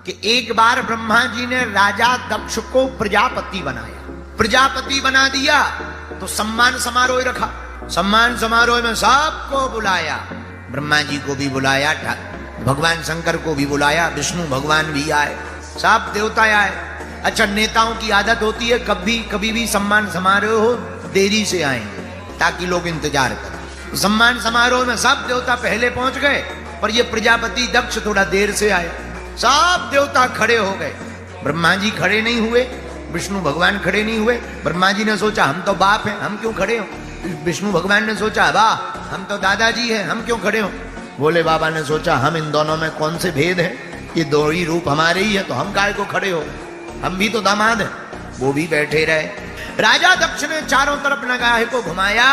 कि एक बार ब्रह्मा जी ने राजा दक्ष को प्रजापति बनाया, प्रजापति बना दिया तो सम्मान समारोह रखा। सम्मान समारोह में सबको बुलाया, ब्रह्मा जी को भी बुलाया, भगवान शंकर को भी बुलाया, विष्णु भगवान भी आए, सब देवता आए। अच्छा, नेताओं की आदत होती है कभी भी सम्मान समारोह हो देरी से आएंगे ताकि लोग इंतजार करें। सम्मान समारोह में सब देवता पहले पहुंच गए, पर ये प्रजापति दक्ष थोड़ा देर से आए। सब देवता खड़े हो गए, ब्रह्मा जी खड़े नहीं हुए, विष्णु भगवान खड़े नहीं हुए। ब्रह्मा जी ने सोचा हम तो बाप हैं, हम क्यों खड़े हो। विष्णु भगवान ने सोचा वाह हम तो दादाजी हैं, हम क्यों खड़े हो। भोले बाबा ने सोचा हम इन दोनों में कौन से भेद है, ये दो ही रूप हमारे ही है, तो हम काय को खड़े हो, हम भी तो दामाद हैं। वो भी बैठे रहे। राजा दक्ष ने चारों तरफ नगाहे को घुमाया,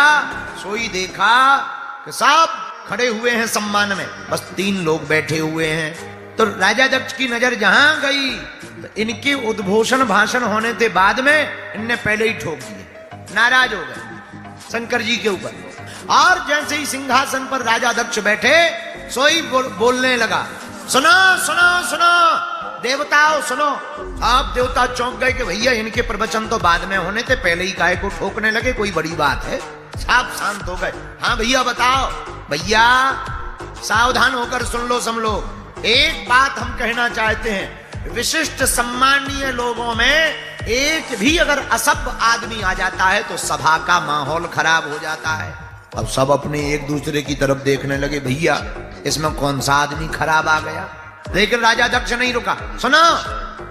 सोई देखा कि सब खड़े हुए हैं सम्मान में, बस 3 लोग बैठे हुए हैं। तो राजा दक्ष की नजर जहां गई तो इनके उद्घोषण भाषण होने के बाद में इनने पहले ही ठोक दिए, नाराज हो गए शंकर जी के ऊपर। और जैसे ही सिंहासन पर राजा दक्ष बैठे, सोई बोलने लगा, सुनो सुनो सुनो देवताओं सुनो। आप देवता चौंक गए कि भैया इनके प्रवचन तो बाद में होने थे, पहले ही काय को ठोकने लगे, कोई बड़ी बात है। सब शांत हो गए। हाँ भैया बताओ। भैया सावधान होकर सुन लो सब लोग, एक बात हम कहना चाहते हैं, विशिष्ट सम्मानीय लोगों में एक भी अगर असभ्य आदमी आ जाता है तो सभा का माहौल खराब हो जाता है। अब सब अपने एक दूसरे की तरफ देखने लगे, भैया इसमें कौन सा आदमी खराब आ गया। लेकिन राजा दक्ष नहीं रुका। सुनो,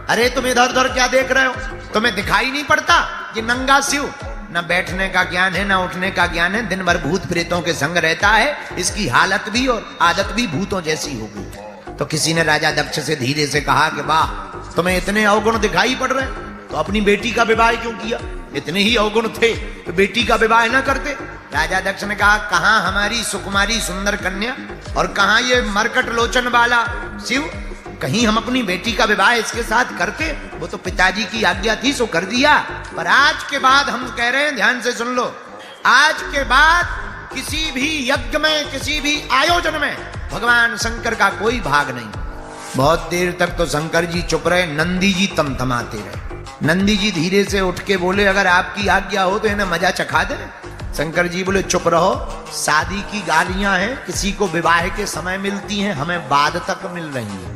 अरे तुम इधर उधर क्या देख रहे हो, तुम्हें दिखाई नहीं पड़ता कि नंगा शिव न बैठने का ज्ञान है न उठने का ज्ञान है, दिन भर भूत प्रेतों के संग रहता है, इसकी हालत भी और आदत भी भूतों जैसी हो गई। तो किसी ने राजा दक्ष से धीरे से कहा कि वाह तुम्हें इतने अवगुण दिखाई पड़ रहे, तो अपनी बेटी का विवाह क्यों किया, इतने ही अवगुण थे तो बेटी का विवाह न करते। राजा दक्ष ने कहा, कहां हमारी सुकुमारी सुंदर कन्या और कहां ये मरकट लोचन वाला शिव, कहीं हम अपनी बेटी का विवाह इसके साथ करते। वो तो पिताजी की आज्ञा थी सो कर दिया, पर आज के बाद हम कह रहे हैं, ध्यान से सुन लो, आज के बाद किसी भी यज्ञ में किसी भी आयोजन में भगवान शंकर का कोई भाग नहीं। बहुत देर तक तो शंकर जी चुप रहे, नंदी जी तमतमाते रहे। नंदी जी धीरे से उठ के बोले, अगर आपकी आज्ञा हो तो इन्हें मजा चखा दे। शंकर जी बोले, चुप रहो, शादी की गालियां हैं, किसी को विवाह के समय मिलती हैं, हमें बाद तक मिल रही है।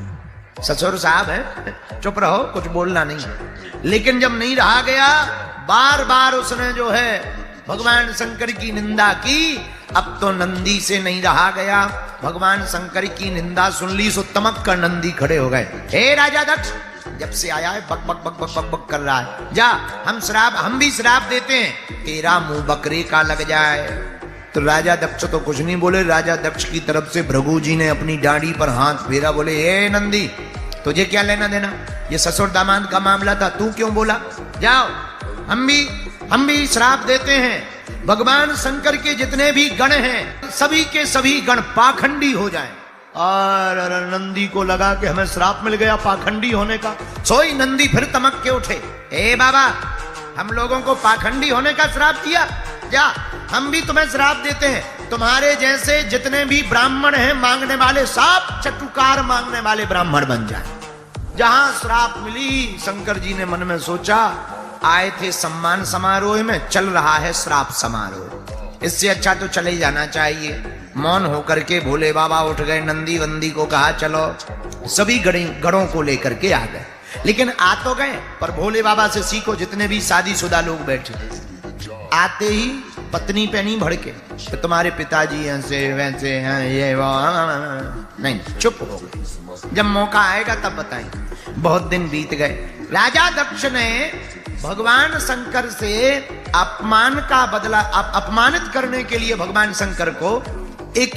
ससुर साहब है, चुप रहो, कुछ बोलना नहीं। लेकिन जब नहीं रहा गया, बार बार उसने जो है भगवान शंकर की निंदा की। अब तो नंदी से नहीं रहा गया, भगवान शंकर की निंदा सुन ली सो तमक कर नंदी खड़े हो गए। हे राजा दक्ष, जब से आया है बक बक बक बक बक बक कर रहा है, जा हम भी श्राप देते हैं, तेरा मुंह बकरे का लग जाए। तो राजा दक्ष तो कुछ नहीं बोले। राजा दक्ष की तरफ से भृगु जी ने अपनी दाढ़ी पर हाथ फेरा, बोले, हे नंदी तुझे क्या लेना देना, ये ससुर दामाद का मामला था, तू क्यों बोला। जाओ, हम भी श्राप देते हैं, भगवान शंकर के जितने भी गण हैं सभी के सभी गण पाखंडी हो जाएं। और नंदी को लगा कि हमें श्राप मिल गया पाखंडी होने का। सोई नंदी फिर तमक के उठे, ए बाबा हम लोगों को पाखंडी होने का श्राप दिया, जा हम भी तुम्हें श्राप देते हैं, तुम्हारे जैसे जितने भी ब्राह्मण हैं मांगने वाले, सब चटुकार मांगने वाले ब्राह्मण बन जाए। जहां श्राप मिली, शंकर जी ने मन में सोचा, आए थे सम्मान समारोह में, चल रहा है श्राप समारोह, इससे अच्छा तो चले जाना चाहिए। मौन होकर के भोले बाबा उठ गए, नंदी वंदी को कहा चलो, सभी गणों को लेकर के आ गए। लेकिन आ तो गए, पर भोले बाबा से सीखो, जितने भी शादीशुदा लोग बैठे, आते ही पत्नी पे नहीं भड़के तो तुम्हारे पिताजी ऐसे वैसे हैं ये वो, नहीं, चुप हो गए, जब मौका आएगा तब बताएंगे। बहुत दिन बीत गए। राजा दक्ष ने भगवान शंकर से अपमान का बदला, अपमानित करने के लिए भगवान शंकर को एक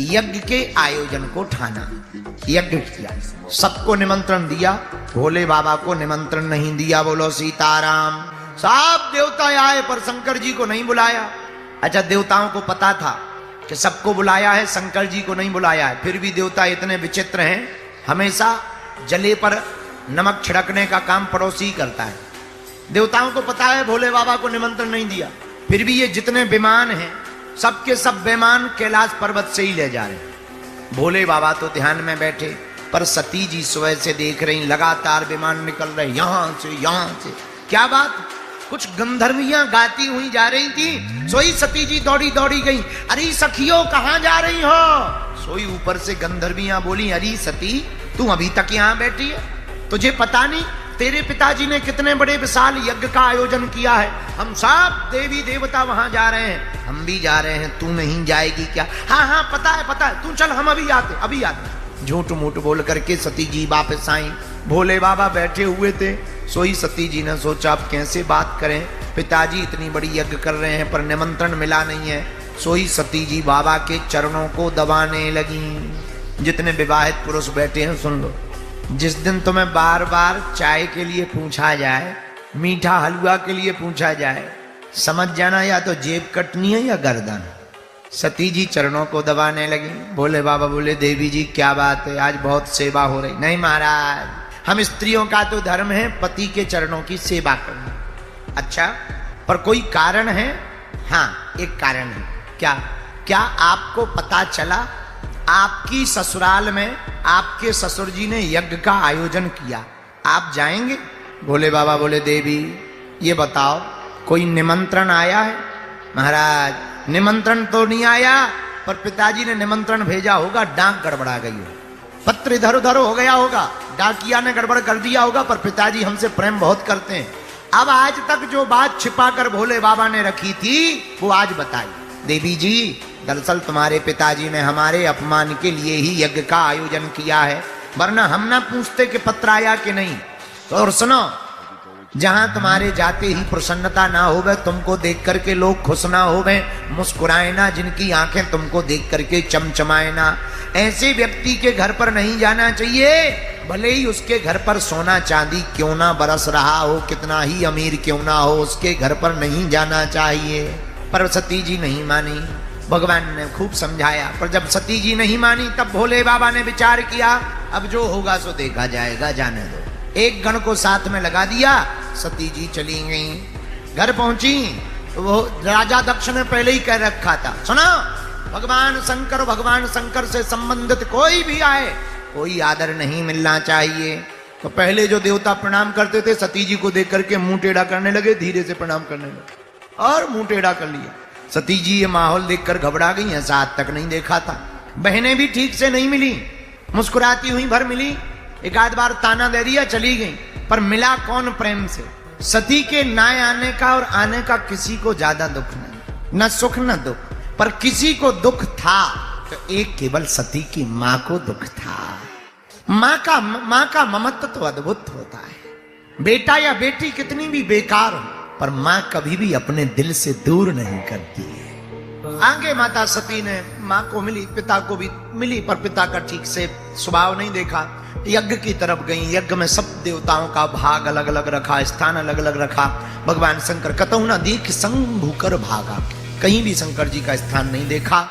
यज्ञ के आयोजन को ठाना, यज्ञ किया, सबको निमंत्रण दिया, भोले बाबा को निमंत्रण नहीं दिया। बोलो सीताराम। सब देवता आए पर शंकर जी को नहीं बुलाया। अच्छा, देवताओं को पता था कि सबको बुलाया है, शंकर जी को नहीं बुलाया है, फिर भी देवता इतने विचित्र हैं, हमेशा जले पर नमक छिड़कने का काम पड़ोसी करता है। देवताओं को पता है भोले बाबा को निमंत्रण नहीं दिया, फिर भी ये जितने विमान हैं सबके सब विमान कैलाश पर्वत से ही ले जा रहे हैं। भोले बाबा तो ध्यान में बैठे, पर सती जी सुबह से देख रही, लगातार विमान निकल रहे यहां से। क्या बात, कुछ गंधर्वियां गाती हुई जा रही थी। सोई सती जी दौड़ी दौड़ी गई, अरे सखियो कहां जा रही हो? सोई ऊपर से गंधर्वियां बोली, अरे सती तू अभी तक यहां बैठी है, तुझे पता नहीं तेरे पिताजी ने कितने बड़े विशाल यज्ञ का आयोजन किया है, हम सब देवी देवता वहां जा रहे हैं, हम भी जा रहे हैं, तू नहीं जाएगी क्या? हाँ पता है, तू चल, हम अभी आते। झूठ मूठ बोल करके सती जी वापस आई। भोले बाबा बैठे हुए थे। सोई सती जी ने सोचा अब कैसे बात करें, पिताजी इतनी बड़ी यज्ञ कर रहे हैं पर निमंत्रण मिला नहीं है। सोई सती जी बाबा के चरणों को दबाने लगी। जितने विवाहित पुरुष बैठे हैं सुन लो, जिस दिन तुम्हें बार बार चाय के लिए पूछा जाए, मीठा हलवा के लिए पूछा जाए, समझ जाना या तो जेब कटनी है या गर्दन। सती जी चरणों को दबाने लगी। भोले बाबा बोले, देवी जी क्या बात है, आज बहुत सेवा हो रही। नहीं महाराज, हम स्त्रियों का तो धर्म है पति के चरणों की सेवा करना। अच्छा, पर कोई कारण है? हाँ, एक कारण है। क्या आपको पता चला आपकी ससुराल में आपके ससुर जी ने यज्ञ का आयोजन किया, आप जाएंगे? भोले बाबा बोले, देवी ये बताओ कोई निमंत्रण आया है? महाराज, निमंत्रण तो नहीं आया, पर पिताजी ने निमंत्रण भेजा होगा, डाक गड़बड़ा गई हो, पत्र इधर उधर हो गया होगा, डाकिया ने गड़बड़ कर दिया होगा, पर पिताजी हमसे प्रेम बहुत करते हैं। अब आज तक जो बात छिपा कर भोले बाबा ने रखी थी वो आज बताई। देवी जी, दरअसल तुम्हारे पिताजी ने हमारे अपमान के लिए ही यज्ञ का आयोजन किया है, वरना हम ना पूछते कि पत्र आया कि नहीं। तो और सुनो, जहां तुम्हारे जाते ही प्रसन्नता ना होवे, तुमको देख करके लोग खुश ना होवे, मुस्कुराए ना, जिनकी आंखें तुमको देख करके चमचमाए ना, ऐसे व्यक्ति के घर पर नहीं जाना चाहिए। भले ही उसके घर पर सोना चांदी क्यों ना बरस रहा हो, कितना ही अमीर क्यों ना हो, उसके घर पर नहीं जाना चाहिए। पर सती जी नहीं मानी। भगवान ने खूब समझाया, पर जब सती जी नहीं मानी तब भोले बाबा ने विचार किया, अब जो होगा सो देखा जाएगा, जाने दो। एक गण को साथ में लगा दिया, सती जी चली गई। घर पहुंची तो वो राजा दक्ष ने पहले ही कह रखा था, सुना, भगवान शंकर से संबंधित कोई भी आए, कोई आदर नहीं मिलना चाहिए। तो पहले जो देवता प्रणाम करते थे, सती जी को देख करके मुंह टेढ़ा करने लगे, धीरे से प्रणाम करने लगे और मुंह टेढ़ा कर लिया। सती जी ये माहौल देखकर घबरा गई, ऐसा आज तक नहीं देखा था। बहनें भी ठीक से नहीं मिली, मुस्कुराती हुई भर मिली, एक आध बार ताना दे दिया, चली गई, पर मिला कौन प्रेम से? सती के ना आने का और आने का किसी को ज्यादा दुख नहीं, न सुख न दुख, पर किसी को दुख था तो एक केवल सती की मां को दुख था। मां का ममत्व तो अद्भुत होता है। बेटा या बेटी कितनी भी बेकार हो, पर मां कभी भी अपने दिल से दूर नहीं करती है। आगे माता सती ने मां को मिली, पिता को भी मिली, पर पिता का ठीक से स्वभाव नहीं देखा। यज्ञ की तरफ गई, यज्ञ में सब देवताओं का भाग अलग अलग रखा, स्थान अलग अलग रखा। भगवान शंकर कतहु न देख संग भूकर भागा, कहीं भी शंकर जी का स्थान नहीं देखा।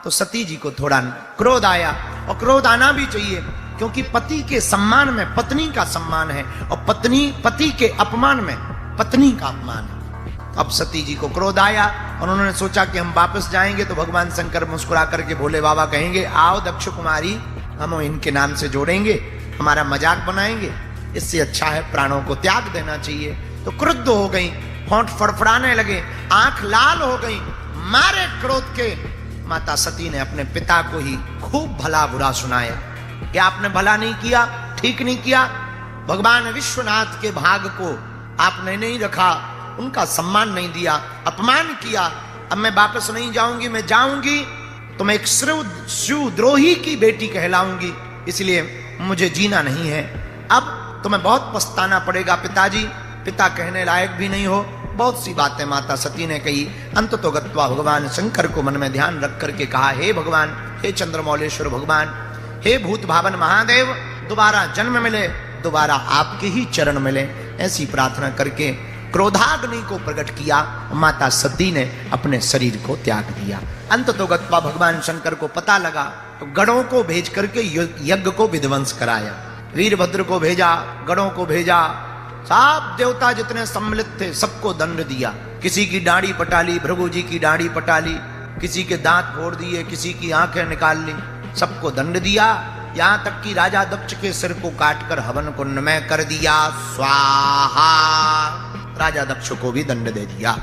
तो सती जी को थोड़ा क्रोध आया, और क्रोध आना भी चाहिए, क्योंकि पति के सम्मान में पत्नी का सम्मान है, और पति के अपमान में पत्नी का अपमान है। अब सती जी को क्रोध आया और उन्होंने सोचा कि हम वापस जाएंगे तो भगवान शंकर मुस्कुरा करके भोले बाबा कहेंगे, आओ दक्ष कुमारी, हम इनके नाम से जोड़ेंगे, हमारा मजाक बनाएंगे, इससे अच्छा है प्राणों को त्याग देना चाहिए। तो क्रुद्ध हो गई, होंठ फड़फड़ाने लगे, आंख लाल हो गई। मारे क्रोध के माता सती ने अपने पिता को ही खूब भला बुरा सुनाया कि आपने भला नहीं किया, ठीक नहीं किया, भगवान विश्वनाथ के भाग को आपने नहीं रखा, उनका सम्मान नहीं दिया, अपमान किया। अब मैं वापस नहीं जाऊंगी, मैं जाऊंगी तो मैं एक शिवद्रोही की बेटी कहलाऊंगी, इसलिए मुझे जीना नहीं है। अब तुम्हें बहुत पछताना पड़ेगा पिताजी, पिता कहने लायक भी नहीं हो। बहुत सी बातें माता सती ने कही। अंत तो गत्वा भगवान शंकर को मन में ध्यान रख करके कहा, हे भगवान, हे चंद्रमौलेश्वर भगवान, हे भूत भावन महादेव, दोबारा जन्म मिले, दोबारा आपके ही चरण मिले, ऐसी प्रार्थना करके क्रोधाग्नि को प्रकट किया। माता सती ने अपने शरीर को त्याग दिया। अंत तो गत्वा भगवान शंकर को पता लगा तो गणों को भेज करके यज्ञ को विध्वंस कराया। वीरभद्र को भेजा, गणों को भेजा, सब देवता जितने सम्मिलित थे सबको दंड दिया। किसी की दाढ़ी पटा ली, भृगु जी की दाढ़ी पटा ली, किसी के दांत फोड़ दिए, किसी की आंखें निकाल ली, सबको दंड दिया। यहां तक कि राजा दक्ष के सिर को काटकर हवन कुंड में कर दिया स्वाहा। राजा दक्ष को भी दंड दे दिया।